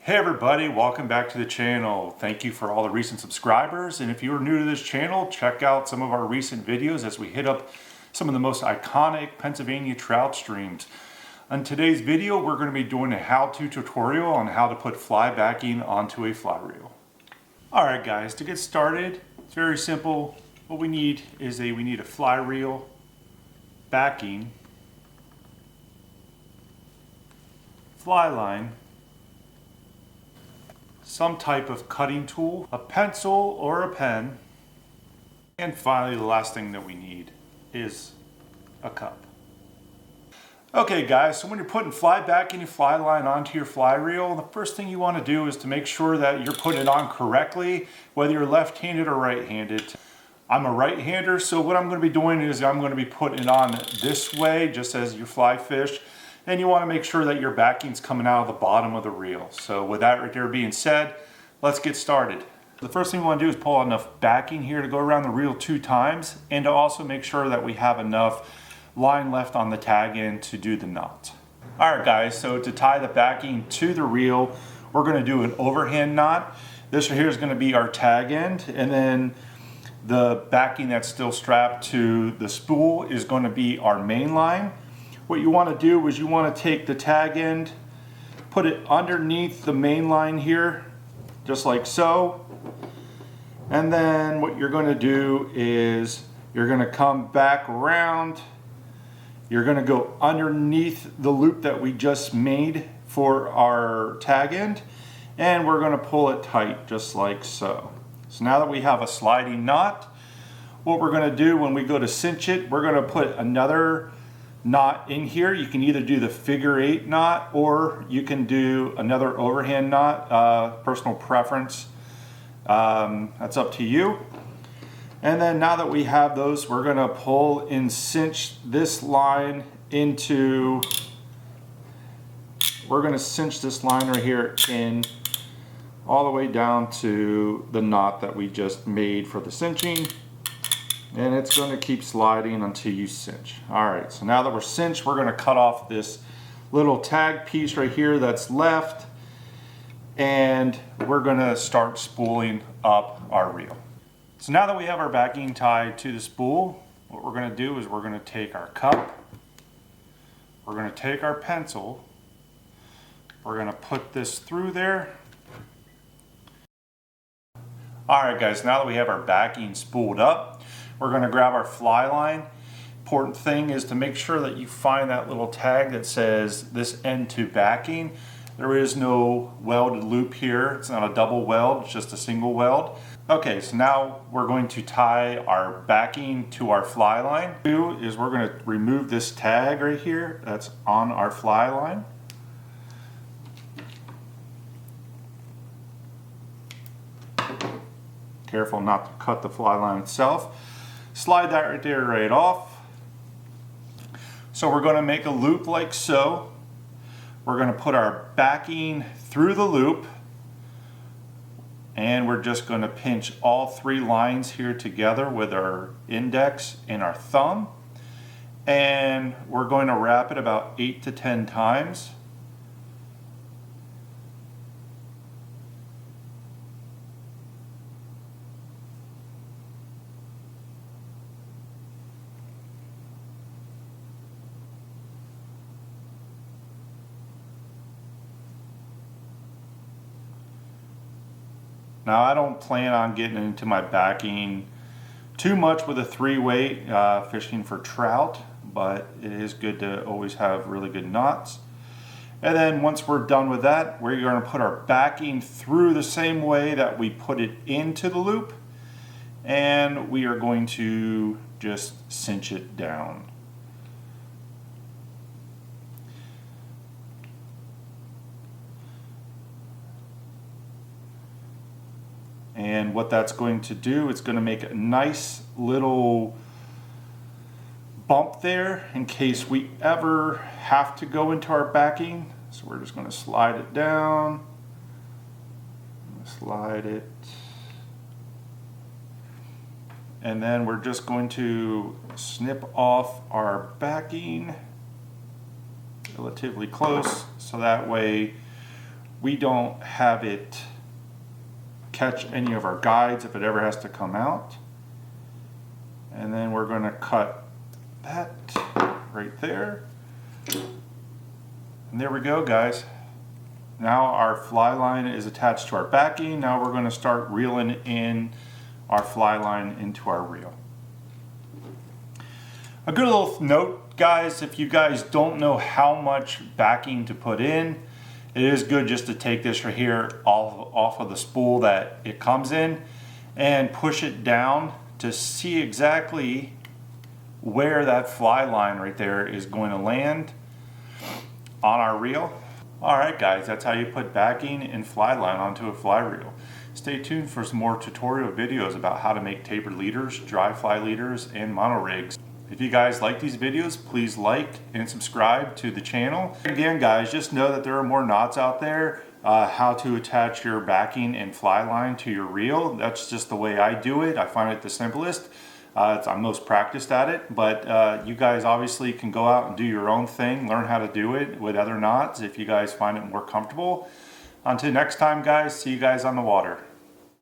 Hey everybody, welcome back to the channel. Thank you for all the recent subscribers, and if you are new to this channel, check out some of our recent videos as we hit up some of the most iconic Pennsylvania trout streams. On today's video, we're going to be doing a how-to tutorial on how to put fly backing onto a fly reel. Alright guys, to get started, it's very simple. What we need is we need a fly reel, backing, fly line, some type of cutting tool, a pencil or a pen, and finally the last thing that we need is a cup. Okay guys, so when you're putting fly backing and fly line onto your fly reel, the first thing you want to do is to make sure that you're putting it on correctly, whether you're left-handed or right-handed. I'm a right-hander, so what I'm going to be doing is I'm going to be putting it on this way, just as you fly fish. And you want to make sure that your backing's coming out of the bottom of the reel. So with that right there being said, let's get started. The first thing we want to do is pull out enough backing here to go around the reel 2 times, and to also make sure that we have enough line left on the tag end to do the knot. Alright guys, so to tie the backing to the reel, we're going to do an overhand knot. This right here is going to be our tag end, and then the backing that's still strapped to the spool is going to be our main line. What you want to do is you want to take the tag end, put it underneath the main line here, just like so. And then what you're going to do is you're going to come back around. You're going to go underneath the loop that we just made for our tag end, and we're going to pull it tight, just like so. So now that we have a sliding knot, what we're going to do when we go to cinch it, we're going to put another knot in here. You can either do the figure 8 knot or you can do another overhand knot, personal preference. That's up to you. And then now that we have those, we're going to pull and cinch this line into, we're going to cinch this line right here in all the way down to the knot that we just made for the cinching. And it's going to keep sliding until you cinch. Alright, so now that we're cinched, we're going to cut off this little tag piece right here that's left, and we're going to start spooling up our reel. So now that we have our backing tied to the spool, what we're going to do is we're going to take our cup, we're going to take our pencil, we're going to put this through there. Alright guys, now that we have our backing spooled up, we're going to grab our fly line. Important thing is to make sure that you find that little tag that says this end to backing. There is no welded loop here. It's not a double weld, it's just a single weld. Okay, so now we're going to tie our backing to our fly line. What we're going to do is we're going to remove this tag right here that's on our fly line. Careful not to cut the fly line itself. Slide that right there right off. So we're going to make a loop like so. We're going to put our backing through the loop, and we're just going to pinch all 3 lines here together with our index and our thumb, and we're going to wrap it about 8 to 10 times. Now I don't plan on getting into my backing too much with a 3-weight fishing for trout, but it is good to always have really good knots. And then once we're done with that, we're going to put our backing through the same way that we put it into the loop, and we are going to just cinch it down. And what that's going to do, it's going to make a nice little bump there in case we ever have to go into our backing. So we're just going to slide it down, slide it, and then we're just going to snip off our backing relatively close, so that way we don't have it catch any of our guides if it ever has to come out. And then we're going to cut that right there. And there we go, guys. Now our fly line is attached to our backing. Now we're going to start reeling in our fly line into our reel. A good little note, guys, if you guys don't know how much backing to put in, it is good just to take this right here off of the spool that it comes in and push it down to see exactly where that fly line right there is going to land on our reel. Alright guys, that's how you put backing and fly line onto a fly reel. Stay tuned for some more tutorial videos about how to make tapered leaders, dry fly leaders, and mono rigs. If you guys like these videos, please like and subscribe to the channel. Again guys, just know that there are more knots out there, how to attach your backing and fly line to your reel. That's just the way I do it. I find it the simplest. I'm most practiced at it, but you guys obviously can go out and do your own thing, learn how to do it with other knots if you guys find it more comfortable. Until next time guys, see you guys on the water.